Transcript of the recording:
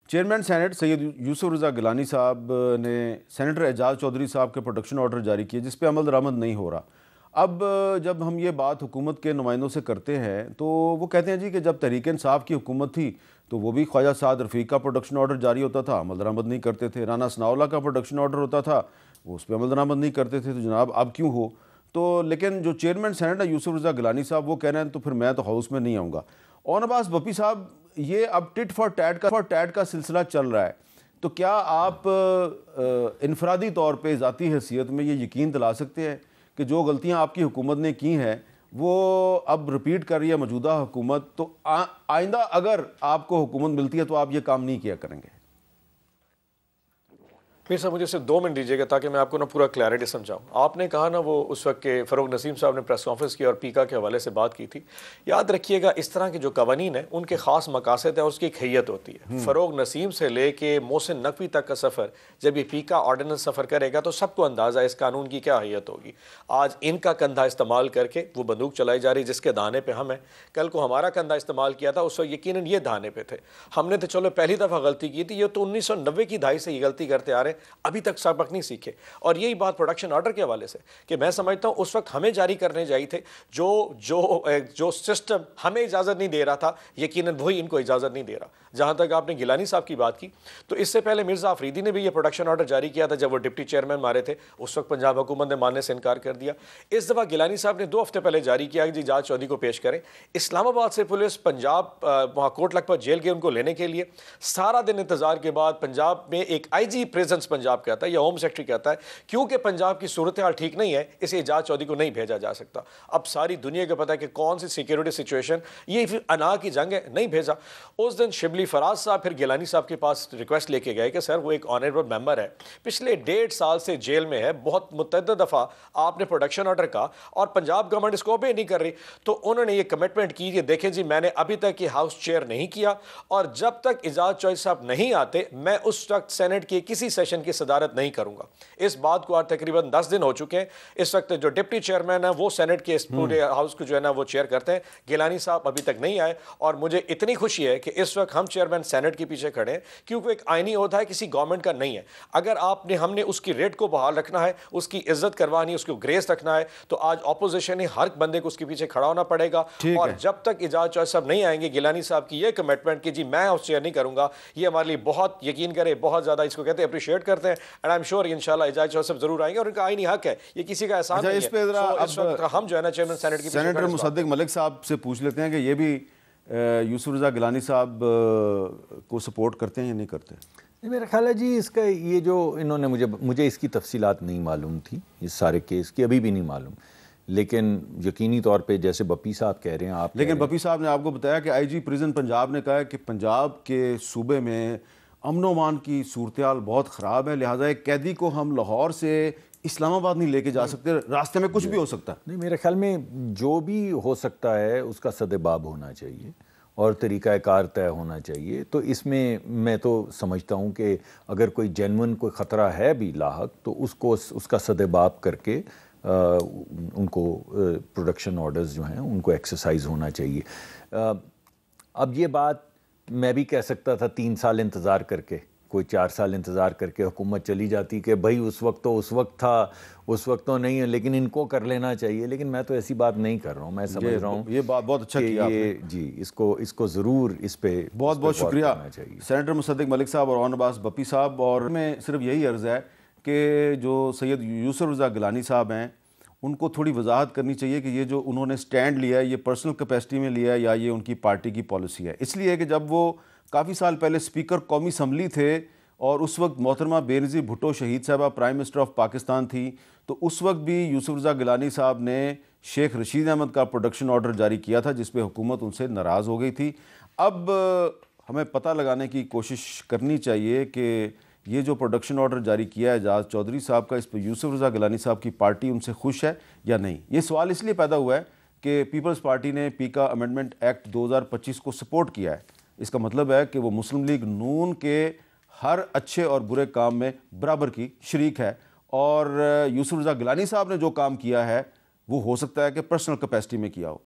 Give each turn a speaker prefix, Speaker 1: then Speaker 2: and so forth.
Speaker 1: Chairman senate Syed Yusuf रज़ा गिलानी साहब ने senator Ejaz Chaudhary साहब के प्रोटेक्शन ऑर्डर जारी किए जिस पे अमल दरामद नहीं हो रहा। अब जब हम ये बात हुकूमत के नुमाइंदों से करते हैं तो वो कहते हैं जी कि जब तहरीक इंसाफ की हुकूमत थी तो वो भी ख्वाजा साद रफ़ीक का प्रोटेक्शन ऑर्डर जारी होता था, अमल दरामद नहीं करते थे। राना सनाउल्लाह का प्रोटेक्शन ऑर्डर होता था, वो उस पर अमल दरामद नहीं करते थे। तो जनाब अब क्यों हो? तो लेकिन जो चेयरमैन सेनेट है यूसुफ रज़ा गिलानी साहब वो कह रहे हैं तो फिर मैं तो हाउस में नहीं आऊँगा। और अब्बास बप्पी साहब, ये अब टिट फॉर टैट का सिलसिला चल रहा है, तो क्या आप इनफरादी तौर पे ज़ाती हैसियत में ये यकीन दिला सकते हैं कि जो गलतियां आपकी हुकूमत ने की हैं वो अब रिपीट कर रही है मौजूदा हुकूमत, तो आइंदा अगर आपको हुकूमत मिलती है तो आप ये काम नहीं किया करेंगे?
Speaker 2: मीर साहब, मुझे सिर्फ 2 मिनट दीजिएगा ताकि मैं आपको ना पूरा क्लैरिटी समझाऊँ। आपने कहा ना वो उस वक्त के फ़रोग नसीम साहब ने प्रेस कॉन्फ्रेंस की और पीका के हवाले से बात की थी। याद रखिएगा, इस तरह के जो कवानीन हैं उनके ख़ास मकासद है और उसकी एक हैयत होती है। फ़रोग नसीम से ले के मोहसिन नकवी तक का सफ़र, जब ये पीका ऑर्डिनेंस सफ़र करेगा तो सबको अंदाज़ा है इस कानून की क्या हैयत होगी। आज इनका कंधा इस्तेमाल करके वो बंदूक चलाई जा रही जिसके दाने पर हम हैं। कल को हमारा कंधा इस्तेमाल किया था, उस वक्त यकीनन ये दाने पर थे। हमने तो चलो पहली दफ़ा गलती की थी, ये तो 1990 की दहाई से ये गलती करते आ रहे हैं, अभी तक सबक नहीं सीखे। और यही बात प्रोडक्शन ऑर्डर के हवाले से कि मैं समझता हूं उस वक्त हमें जारी करने जाई थे जो जो जो सिस्टम हमें इजाज़त नहीं दे रहा था, यकीनन वही इनको इजाज़त नहीं दे रहा। जहां तक आपने गिलानी साहब की बात की, तो इससे पहले मिर्ज़ा अफरीदी ने भी ये प्रोडक्शन ऑर्डर जारी किया था जब वो डिप्टी चेयरमैन मारे थे। उस वक्त पंजाब हुकूमत ने मानने से इनकार कर दिया। इस दफ़ा गिलानी साहब ने 2 हफ्ते पहले जारी किया कि एजाज चौधरी को पेश करें। इस्लामाबाद से पुलिस पंजाब वहाँ कोट लखपत जेल गए उनको लेने के लिए। सारा दिन इंतजार के बाद पंजाब में एक IG प्रेजेंस पंजाब कहता है या होम सेक्रेटरी कहता है क्योंकि पंजाब की सूरत हाल ठीक नहीं है, इसे एजाज चौधरी को नहीं भेजा जा सकता। अब सारी दुनिया को पता है कि कौन सी सिक्योरिटी सिचुएशन, ये फिर अना की जंग है, नहीं भेजा। उस दिन शिबली फराज साहब फिर गिलानी साहब के पास रिक्वेस्ट लेके गए कि सर वो एक ऑनरेबल मेंबर है, पिछले 1.5 साल से जेल में है, बहुत मुतअद्दिद दफ़ा आपने प्रोडक्शन ऑर्डर का और पंजाब गवर्नमेंट इसको ओबे नहीं कर रही। तो उन्होंने ये कमिटमेंट की कि देखें जी, मैंने अभी तक ये हाउस चेयर नहीं किया और जब तक एजाज चौधरी साहब नहीं आते मैं उस वक्त सेनेट के किसी सेशन की सदारत नहीं करूंगा। इस बात को आज तकरीबन 10 दिन हो चुके हैं। इस वक्त जो डिप्टी चेयरमैन है वो सेनेट के इस पूरे हाउस को जो है ना वो चेयर करते हैं। गिलानी साहब अभी तक नहीं आए और मुझे इतनी खुशी है कि इस वक्त हम चेयरमैन सेनेट के पीछे खड़े हैं, क्योंकि एक आईनी होता है, किसी गवर्नमेंट का नहीं है। अगर हमने उसकी रेट को बहाल रखना है, उसकी इज्जत करवानी है, उसको ग्रेस रखना है, तो आज ऑपोजिशन है, हर बंदे को उसके पीछे खड़ा होना पड़ेगा। और जब तक एजाज चौधरी साहब नहीं आएंगे, गिलानी साहब की ये कमिटमेंट कि जी मैं हाउस चेयर नहीं करूंगा, ये हमारे लिए बहुत, यकीन करें, बहुत ज्यादा इसको कहते हैं अप्रिशिएट करते हैं। एंड आई एम श्योर इंशाल्लाह एजाज चौधरी साहब जरूर आएंगे और इनका आईनी हक है, ये किसी का एहसान नहीं है। इस वक्त हम जो है ना चेयरमैन सेनेट की
Speaker 1: सेनेटर मुसद्दिक मलिक साहब से पूछ लेते हैं कि ये भी यूसुफ रज़ा गिलानी साहब को सपोर्ट करते हैं या नहीं करते?
Speaker 3: मेरा ख्याल है जी, इसका ये जो इन्होंने मुझे इसकी तफसीलात नहीं मालूम थी, इस सारे केस की अभी भी नहीं मालूम, लेकिन यकीनी तौर पे जैसे बप्पी साहब कह रहे हैं आप,
Speaker 1: लेकिन बप्पी साहब ने आपको बताया कि IG प्रिजन पंजाब ने कहा है कि पंजाब के सूबे में अमनो अमान की सूरत हाल बहुत ख़राब है, लिहाजा एक कैदी को हम लाहौर से इस्लामाबाद नहीं लेके जा सकते, रास्ते में कुछ भी हो सकता है।
Speaker 3: नहीं, मेरे ख्याल में जो भी हो सकता है उसका सदेबाब होना चाहिए और तरीक़ाकार तय होना चाहिए। तो इसमें मैं तो समझता हूँ कि अगर कोई जेन्युइन कोई ख़तरा है भी लाहक, तो उसका सदेबाब करके उनको प्रोडक्शन ऑर्डर्स जो हैं उनको एक्सरसाइज होना चाहिए। अब ये बात मैं भी कह सकता था 3 साल इंतज़ार करके, कोई 4 साल इंतज़ार करके हुकूमत चली जाती कि भाई उस वक्त था, उस वक्त तो नहीं है, लेकिन इनको कर लेना चाहिए। लेकिन मैं तो ऐसी बात नहीं कर रहा हूँ। मैं समझ रहा हूँ
Speaker 1: ये बात बहुत अच्छा किया आपने।
Speaker 3: जी, इसको ज़रूर इस पे
Speaker 1: बहुत बहुत शुक्रिया सेनेटर मुसद्दिक मलिक साहब और अब्बास बप्पी साहब। और मैं सिर्फ यही अर्ज़ है कि जो सैयद यूसुफ रज़ा गिलानी साहब हैं उनको थोड़ी वजाहत करनी चाहिए कि ये जो उन्होंने स्टैंड लिया है ये पर्सनल कैपेसिटी में लिया है या ये उनकी पार्टी की पॉलिसी है। इसलिए कि जब वो काफ़ी साल पहले स्पीकर कौमी असम्बली थे और उस वक्त मोहतरमा बेनज़ीर भुट्टो शहीद साहबा प्राइम मिनिस्टर ऑफ पाकिस्तान थी, तो उस वक्त भी यूसुफ रज़ा गिलानी साहब ने शेख रशीद अहमद का प्रोडक्शन ऑर्डर जारी किया था जिस पे हुकूमत उनसे नाराज़ हो गई थी। अब हमें पता लगाने की कोशिश करनी चाहिए कि ये जो प्रोडक्शन ऑर्डर जारी किया है एजाज चौधरी साहब का, इस पर यूसुफ रज़ा गिलानी साहब की पार्टी उनसे खुश है या नहीं। ये सवाल इसलिए पैदा हुआ है कि पीपल्स पार्टी ने पीका अमेंडमेंट एक्ट 2025 को सपोर्ट किया है। इसका मतलब है कि वो मुस्लिम लीग नून के हर अच्छे और बुरे काम में बराबर की शरीक है। और यूसुफ रज़ा गिलानी साहब ने जो काम किया है वो हो सकता है कि पर्सनल कैपेसिटी में किया हो।